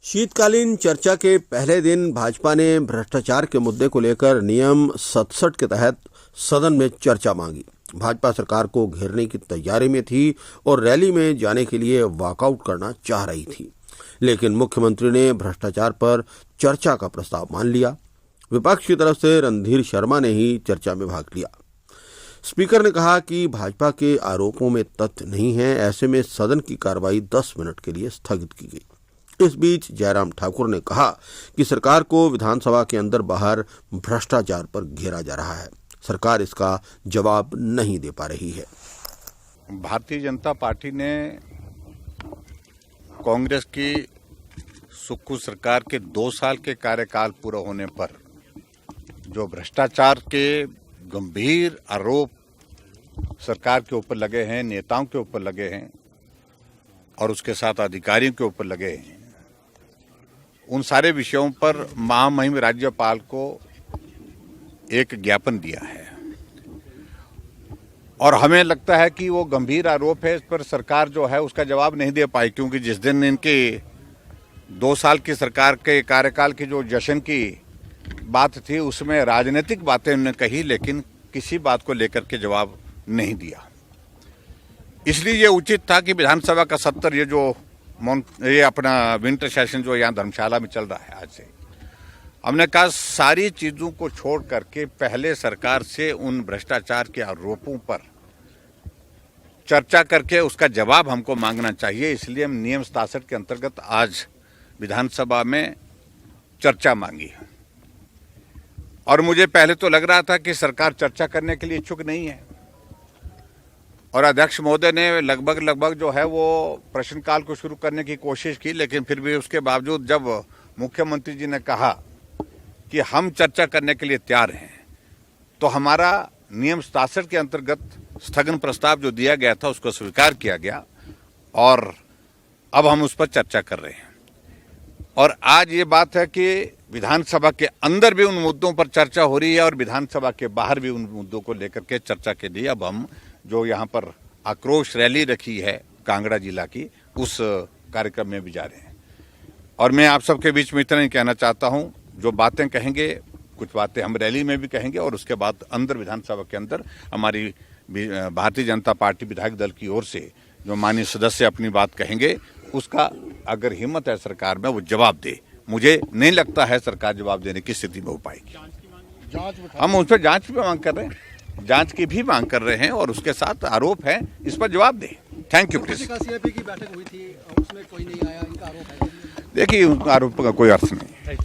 शीतकालीन चर्चा के पहले दिन भाजपा ने भ्रष्टाचार के मुद्दे को लेकर नियम 67 के तहत सदन में चर्चा मांगी। भाजपा सरकार को घेरने की तैयारी में थी और रैली में जाने के लिए वॉकआउट करना चाह रही थी, लेकिन मुख्यमंत्री ने भ्रष्टाचार पर चर्चा का प्रस्ताव मान लिया। विपक्ष की तरफ से रणधीर शर्मा ने ही चर्चा में भाग लिया। स्पीकर ने कहा कि भाजपा के आरोपों में तथ्य नहीं है, ऐसे में सदन की कार्रवाई 10 मिनट के लिए स्थगित की गई। इस बीच जयराम ठाकुर ने कहा कि सरकार को विधानसभा के अंदर बाहर भ्रष्टाचार पर घेरा जा रहा है, सरकार इसका जवाब नहीं दे पा रही है। भारतीय जनता पार्टी ने कांग्रेस की सुक्खू सरकार के 2 साल के कार्यकाल पूरा होने पर जो भ्रष्टाचार के गंभीर आरोप सरकार के ऊपर लगे हैं, नेताओं के ऊपर लगे हैं और उसके साथ अधिकारियों के ऊपर लगे हैं, उन सारे विषयों पर महामहिम राज्यपाल को एक ज्ञापन दिया है और हमें लगता है कि वो गंभीर आरोप है। इस पर सरकार जो है उसका जवाब नहीं दे पाई, क्योंकि जिस दिन इनके 2 साल की सरकार के कार्यकाल की जो जश्न की बात थी उसमें राजनीतिक बातें उन्होंने कही, लेकिन किसी बात को लेकर के जवाब नहीं दिया। इसलिए ये उचित था कि विधानसभा का सत्र ये अपना विंटर सेशन जो यहाँ धर्मशाला में चल रहा है आज से, हमने कहा सारी चीजों को छोड़ करके पहले सरकार से उन भ्रष्टाचार के आरोपों पर चर्चा करके उसका जवाब हमको मांगना चाहिए। इसलिए हम नियम 67 के अंतर्गत आज विधानसभा में चर्चा मांगी और मुझे पहले तो लग रहा था कि सरकार चर्चा करने के लिए इच्छुक नहीं है और अध्यक्ष महोदय ने लगभग जो है वो प्रश्नकाल को शुरू करने की कोशिश की, लेकिन फिर भी उसके बावजूद जब मुख्यमंत्री जी ने कहा कि हम चर्चा करने के लिए तैयार हैं, तो हमारा नियम 67 के अंतर्गत स्थगन प्रस्ताव जो दिया गया था उसको स्वीकार किया गया और अब हम उस पर चर्चा कर रहे हैं। और आज ये बात है कि विधानसभा के अंदर भी उन मुद्दों पर चर्चा हो रही है और विधानसभा के बाहर भी उन मुद्दों को लेकर के चर्चा के लिए अब हम जो यहाँ पर आक्रोश रैली रखी है कांगड़ा जिला की, उस कार्यक्रम में भी जा रहे हैं। और मैं आप सबके बीच में इतना ही कहना चाहता हूँ, जो बातें कहेंगे कुछ बातें हम रैली में भी कहेंगे और उसके बाद अंदर विधानसभा के अंदर हमारी भारतीय जनता पार्टी विधायक दल की ओर से जो माननीय सदस्य अपनी बात कहेंगे उसका अगर हिम्मत है सरकार में वो जवाब दे। मुझे नहीं लगता है सरकार जवाब देने की स्थिति में हो पाएगी। हम उस पर जांच भी मांग कर रहे हैं, जांच की भी मांग कर रहे हैं और उसके साथ आरोप है, इस पर जवाब दे। Thank you please. सीएपी की बैठक हुई थी, उसमें कोई नहीं आया, इनका आरोप है। देखिए, आरोप का कोई अर्थ नहीं।